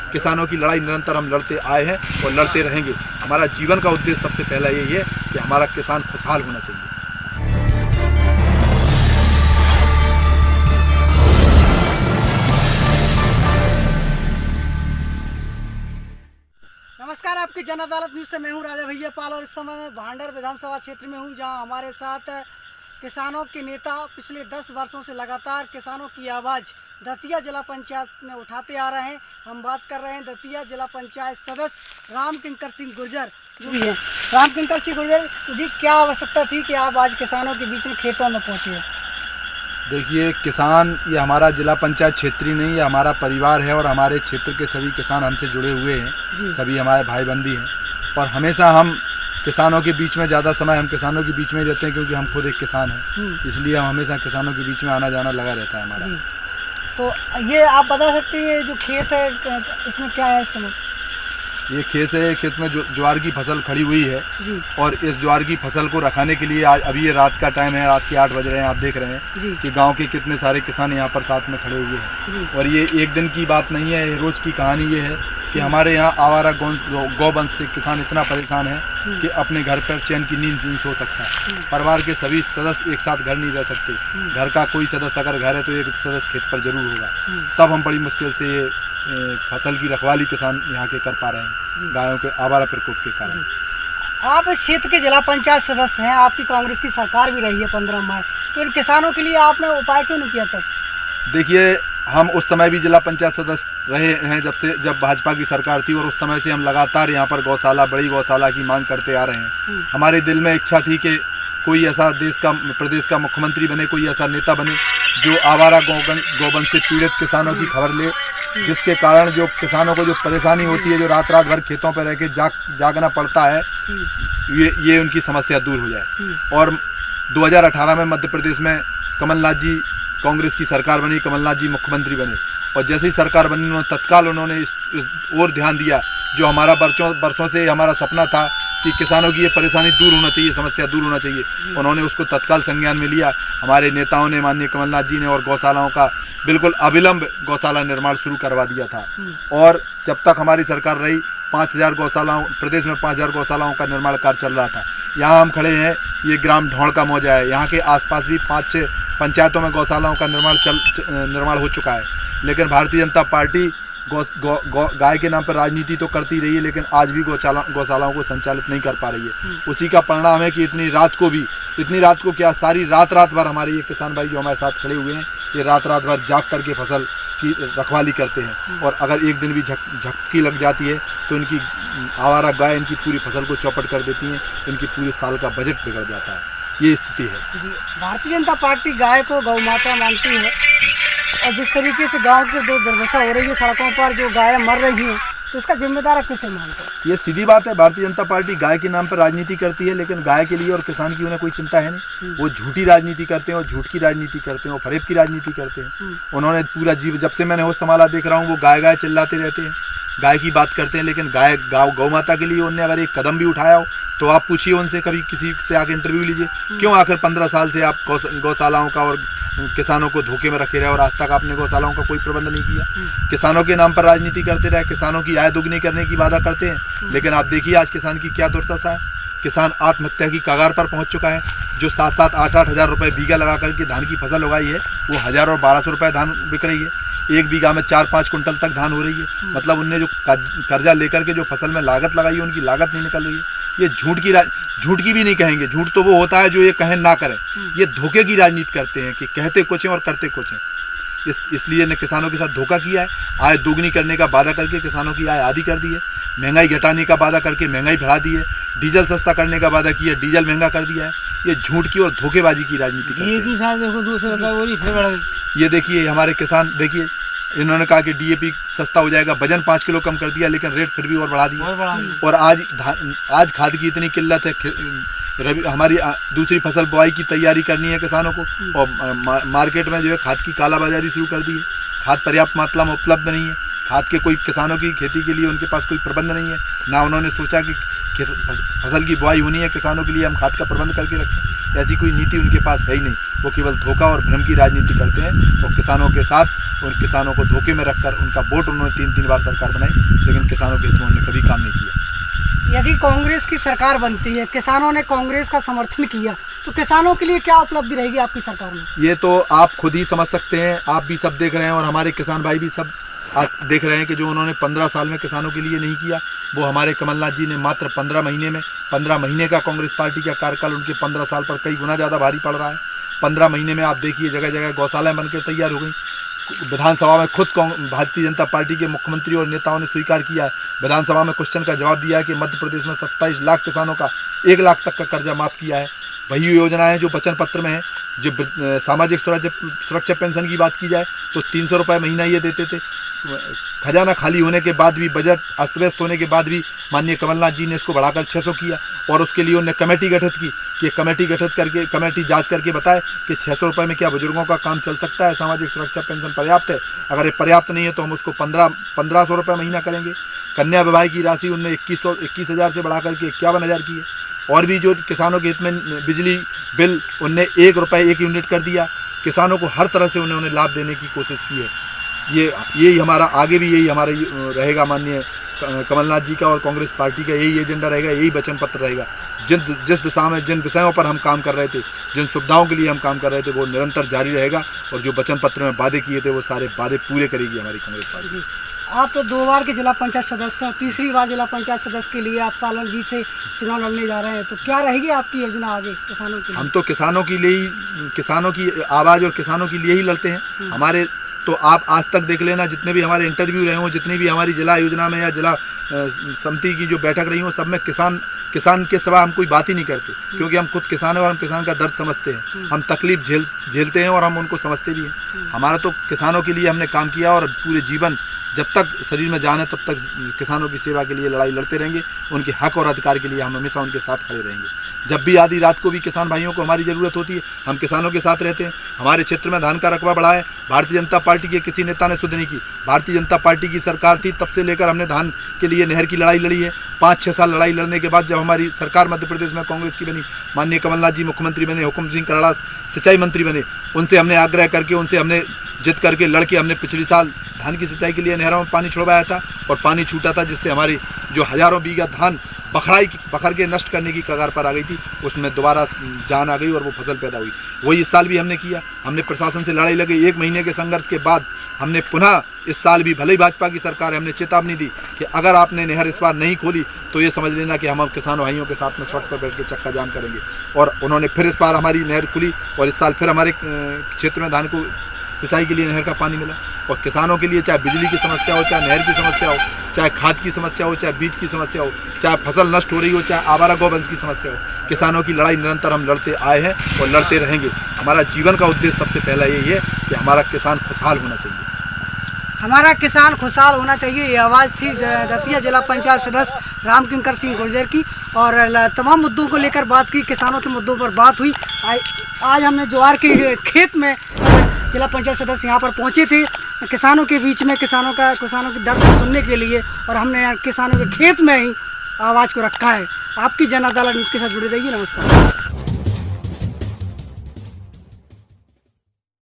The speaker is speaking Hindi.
किसानों की लड़ाई निरंतर हम लड़ते आए हैं और लड़ते रहेंगे। हमारा जीवन का उद्देश्य सबसे पहला यही है कि हमारा किसान खुशहाल होना चाहिए। नमस्कार, आपकी जन अदालत न्यूज़ से मैं हूं राजा भैया पाल और इस समय मैं भांडर विधानसभा क्षेत्र में हूं, जहां हमारे साथ किसानों के नेता पिछले 10 वर्षों से लगातार किसानों की आवाज़ दतिया जिला पंचायत में उठाते आ रहे हैं। हम बात कर रहे हैं दतिया जिला पंचायत सदस्य राम किंकर सिंह गुर्जर जो भी हैं। राम किंकर सिंह गुर्जर जी, क्या आवश्यकता थी कि आप आज किसानों के बीच में खेतों में पहुँचे? देखिए, किसान ये हमारा जिला पंचायत क्षेत्रीय नहीं, ये हमारा परिवार है और हमारे क्षेत्र के सभी किसान हमसे जुड़े हुए हैं, सभी हमारे भाई बंदी हैं और हमेशा हम किसानों के बीच में ज़्यादा समय हम किसानों के बीच में रहते हैं, क्योंकि हम खुद एक किसान हैं, इसलिए हम हमेशा किसानों के बीच में आना जाना लगा रहता है हमारा। तो ये आप बता सकते हैं जो खेत है इसमें क्या है इस समय? ये खेत है, खेत में ज्वार की फसल खड़ी हुई है और इस ज्वार की फसल को रखाने के लिए आज अभी ये रात का टाइम है, रात के 8 बज रहे हैं, आप देख रहे हैं कि गांव के कितने सारे किसान यहाँ पर साथ में खड़े हुए हैं। और ये एक दिन की बात नहीं है, रोज की कहानी ये है कि हमारे यहाँ आवारा गौवंश से किसान इतना परेशान है कि अपने घर पर चैन की नींद नहीं सो सकता। परिवार के सभी सदस्य एक साथ घर नहीं रह सकते। घर का कोई सदस्य अगर घर है तो एक सदस्य खेत पर जरूर होगा। तब हम बड़ी मुश्किल से ये फसल की रखवाली किसान यहाँ के कर पा रहे हैं गायों के आवारा प्रकोप के कारण। आप इस क्षेत्र के जिला पंचायत सदस्य हैं, आपकी कांग्रेस की सरकार भी रही है 15 माह, तो इन किसानों के लिए आपने उपाय क्यों नहीं किया तक? देखिए, हम उस समय भी जिला पंचायत सदस्य रहे हैं जब भाजपा की सरकार थी और उस समय से हम लगातार यहाँ पर गौशाला, बड़ी गौशाला की मांग करते आ रहे हैं। हमारे दिल में इच्छा थी कि कोई ऐसा प्रदेश का मुख्यमंत्री बने, कोई ऐसा नेता बने जो आवारा गौवंश से पीड़ित किसानों की खबर ले, जिसके कारण जो किसानों को जो परेशानी होती है, जो रात रात भर खेतों पर रह के जागना पड़ता है, ये उनकी समस्या दूर हो जाए। और 2018 में मध्य प्रदेश में कमलनाथ जी कांग्रेस की सरकार बनी, कमलनाथ जी मुख्यमंत्री बने और जैसे ही सरकार बनी उन्होंने तत्काल इस ओर ध्यान दिया जो हमारा बरसों से हमारा सपना था कि किसानों की ये परेशानी दूर होना चाहिए, समस्या दूर होना चाहिए। उन्होंने उसको तत्काल संज्ञान में लिया। हमारे नेताओं ने, माननीय कमलनाथ जी ने, और गौशालाओं का बिल्कुल अविलंब गौशाला निर्माण शुरू करवा दिया था। और जब तक हमारी सरकार रही 5000 गौशालाओं, प्रदेश में 5000 गौशालाओं का निर्माण कार्य चल रहा था। यहाँ हम खड़े हैं, ये ग्राम ढौड़ का मौजा है, यहाँ के आसपास भी 5-6 पंचायतों में गौशालाओं का निर्माण हो चुका है। लेकिन भारतीय जनता पार्टी गाय के नाम पर राजनीति तो करती रही है, लेकिन आज भी गौशालाओं को संचालित नहीं कर पा रही है। उसी का परिणाम है कि इतनी रात को क्या, सारी रात भर हमारे ये किसान भाई जो हमारे साथ खड़े हुए हैं, ये रात भर जाग करके फसल की रखवाली करते हैं। और अगर एक दिन भी झपकी लग जाती है तो इनकी आवारा गाय इनकी पूरी फसल को चौपट कर देती हैं, इनकी पूरे साल का बजट बिगड़ जाता है। ये स्थिति है। भारतीय जनता पार्टी गाय को गौ माता मानती है और जिस तरीके से गांव के जो दुर्दशा हो रही है, सड़कों पर जो गायें मर रही हैं, तो इसका जिम्मेदार किसे मानते हैं? ये सीधी बात है, भारतीय जनता पार्टी गाय के नाम पर राजनीति करती है, लेकिन गाय के लिए और किसान की उन्हें कोई चिंता है नहीं। वो झूठी राजनीति करते हैं और झूठ की राजनीति करते हैं और फरेब की राजनीति करते हैं। उन्होंने पूरा जब से मैंने होश संभाला देख रहा हूँ, वो गाय चिल्लाते रहते हैं, गाय की बात करते हैं, लेकिन गौ माता के लिए उन्होंने अगर एक कदम भी उठाया हो तो आप पूछिए उनसे, कभी किसी से आके इंटरव्यू लीजिए, क्यों आखिर 15 साल से आप गौशालाओं का और किसानों को धोखे में रखे रहे और आज तक आपने गौशालाओं का कोई प्रबंध नहीं किया। किसानों के नाम पर राजनीति करते रहे, किसानों की आय दुगनी करने की वादा करते हैं, लेकिन आप देखिए आज किसान की क्या दुर्दशा है। किसान आत्महत्या की कगार पर पहुंच चुका है। जो 7-7, 8-8 हज़ार रुपये बीघा लगा करके धान की फसल उगाई है, वो 1000 और 1200 रुपये धान बिक रही है। एक बीघा में 4-5 कुंटल तक धान हो रही है। मतलब उनने जो कर्जा लेकर के जो फसल में लागत लगाई है, उनकी लागत नहीं निकल रही है। ये झूठ की भी नहीं कहेंगे, झूठ तो वो होता है जो ये कहें ना करें। ये धोखे की राजनीति करते हैं कि कहते कुछ हैं और करते कुछ हैं। इसलिए ने किसानों के साथ धोखा किया है। आय दोगुनी करने का वादा करके किसानों की आय आधी कर दी है। महंगाई घटाने का वादा करके महंगाई बढ़ा दी है। डीजल सस्ता करने का वादा किया, डीजल महंगा कर दिया है। ये झूठ की और धोखेबाजी की राजनीति करते हैं। ये देखिए हमारे किसान, देखिए इन्होंने कहा कि डीएपी सस्ता हो जाएगा, वजन 5 किलो कम कर दिया, लेकिन रेट फिर भी और बढ़ा दिया। और आज खाद की इतनी किल्लत है, हमारी दूसरी फसल बुआई की तैयारी करनी है किसानों को, और मार्केट में जो है खाद की कालाबाजारी शुरू कर दी है। खाद पर्याप्त मात्रा में उपलब्ध नहीं है। खाद के कोई किसानों की खेती के लिए उनके पास कोई प्रबंध नहीं है। ना उन्होंने सोचा कि फसल की बुआई होनी है, किसानों के लिए हम खाद का प्रबंध करके रखें। ऐसी कोई नीति उनके पास है ही नहीं। वो केवल धोखा और भ्रम की राजनीति करते हैं और किसानों के साथ और किसानों को धोखे में रखकर उनका वोट उन्होंने 3-3 बार सरकार बनाई, लेकिन किसानों के हित में उन्होंने कभी काम नहीं किया। यदि कांग्रेस की सरकार बनती है, किसानों ने कांग्रेस का समर्थन किया, तो किसानों के लिए क्या उपलब्धि रहेगी आपकी सरकार में? ये तो आप खुद ही समझ सकते हैं, आप भी सब देख रहे हैं और हमारे किसान भाई भी सब आज देख रहे हैं कि जो उन्होंने 15 साल में किसानों के लिए नहीं किया, वो हमारे कमलनाथ जी ने मात्र 15 महीने का कांग्रेस पार्टी का कार्यकाल उनके 15 साल पर कई गुना ज़्यादा भारी पड़ रहा है। 15 महीने में आप देखिए जगह जगह गौशालाएं बनकर तैयार हो गई। विधानसभा में खुद भारतीय जनता पार्टी के मुख्यमंत्री और नेताओं ने स्वीकार किया है, विधानसभा में क्वेश्चन का जवाब दिया है कि मध्य प्रदेश में 27 लाख किसानों का 1 लाख तक का कर्जा माफ़ किया है। वही योजनाएं जो वचन पत्र में है, जो सामाजिक सुरक्षा पेंशन की बात की जाए तो 300 रुपये महीना ये देते थे। खजाना खाली होने के बाद भी, बजट अस्त व्यस्त होने के बाद भी माननीय कमलनाथ जी ने इसको बढ़ाकर 600 किया और उसके लिए उन्होंने कमेटी गठित की कि कमेटी जांच करके बताए कि 600 रुपये में क्या बुजुर्गों का काम चल सकता है, सामाजिक सुरक्षा पेंशन पर्याप्त है, अगर ये पर्याप्त नहीं है तो हम उसको 1500 रुपये महीना करेंगे। कन्या विवाह की राशि उनने 21,000 से बढ़ा करके 51,000 की है। और भी जो किसानों के हित में बिजली बिल उनने 1 रुपये 1 यूनिट कर दिया। किसानों को हर तरह से उन्होंने लाभ देने की कोशिश की है। यही हमारा आगे भी यही हमारा रहेगा, माननीय कमलनाथ जी का और कांग्रेस पार्टी का यही एजेंडा रहेगा, यही वचन पत्र रहेगा। जिस दिशा में जिन विषयों पर हम काम कर रहे थे, जिन सुविधाओं के लिए हम काम कर रहे थे, वो निरंतर जारी रहेगा और जो वचन पत्र में वादे किए थे वो सारे वादे पूरे करेगी हमारी कांग्रेस पार्टी। आप तो 2 बार के जिला पंचायत सदस्य हैं, तीसरी बार जिला पंचायत सदस्य के लिए आप सालन जी से चुनाव लड़ने जा रहे हैं, तो क्या रहेगी आपकी योजना आगे किसानों के लिए? हम तो किसानों के लिए ही, किसानों की आवाज़ और किसानों के लिए ही लड़ते हैं। हमारे तो आप आज तक देख लेना, जितने भी हमारे इंटरव्यू रहे हों, जितनी भी हमारी जिला योजना में या जिला समिति की जो बैठक रही हो, सब में किसान के सिवा हम कोई बात ही नहीं करते, क्योंकि हम खुद किसान हैं और हम किसान का दर्द समझते हैं। हम तकलीफ झेलते हैं और हम उनको समझते भी हैं। हमारा तो किसानों के लिए हमने काम किया और पूरे जीवन जब तक शरीर में जान है तब तक किसानों की सेवा के लिए लड़ाई लड़ते रहेंगे। उनके हक और अधिकार के लिए हम हमेशा उनके साथ खड़े रहेंगे। जब भी आधी रात को भी किसान भाइयों को हमारी ज़रूरत होती है, हम किसानों के साथ रहते हैं। हमारे क्षेत्र में धान का रकबा बढ़ा है, भारतीय जनता पार्टी के किसी नेता ने शुद्ध नहीं की। भारतीय जनता पार्टी की सरकार थी तब से लेकर हमने धान के लिए नहर की लड़ाई लड़ी है। 5-6 साल लड़ाई लड़ने के बाद जब हमारी सरकार मध्य प्रदेश में कांग्रेस की बनी, माननीय कमलनाथ जी मुख्यमंत्री बने, हुकुम सिंह कराड़ा सिंचाई मंत्री बने, उनसे हमने आग्रह करके, उनसे हमने जिद करके लड़के हमने पिछले साल धान की सिंचाई के लिए नहरों में पानी छोड़वाया था और पानी छूटा था, जिससे हमारी जो हज़ारों बीघा धान पखड़ के नष्ट करने की कगार पर आ गई थी, उसमें दोबारा जान आ गई और वो फसल पैदा हुई। वही इस साल भी हमने किया। हमने प्रशासन से लड़ाई लगी। 1 महीने के संघर्ष के बाद हमने पुनः इस साल भी, भले ही भाजपा की सरकार है, हमने चेतावनी दी कि अगर आपने नहर इस बार नहीं खोली तो ये समझ लेना कि हम किसानों भाइयों के साथ में सड़क पर बैठ के चक्का जाम करेंगे। और उन्होंने फिर इस बार हमारी नहर खुली और इस साल फिर हमारे क्षेत्र में धान को सिंचाई के लिए नहर का पानी मिला। और किसानों के लिए चाहे बिजली की समस्या हो, चाहे नहर की समस्या हो, चाहे खाद की समस्या हो, चाहे बीज की समस्या हो, चाहे फसल नष्ट हो रही हो, चाहे आवारा गौवंश की समस्या हो, किसानों की लड़ाई निरंतर हम लड़ते आए हैं और लड़ते रहेंगे। हमारा जीवन का उद्देश्य सबसे पहला यही है कि हमारा किसान खुशहाल होना चाहिए। हमारा किसान खुशहाल होना चाहिए, ये आवाज़ थी दतिया जिला पंचायत सदस्य रामकिंकर सिंह गुर्जर की। और तमाम मुद्दों को लेकर बात की, किसानों के मुद्दों पर बात हुई। आज हमने ज्वार के खेत में जिला पंचायत सदस्य यहाँ पर पहुँचे थे, किसानों के बीच में किसानों की दर्द सुनने के लिए, और हमने यहाँ किसानों के खेत में ही आवाज़ को रखा है। आपकी जन अदालत न्यूज़ के साथ जुड़े रहिए। नमस्कार।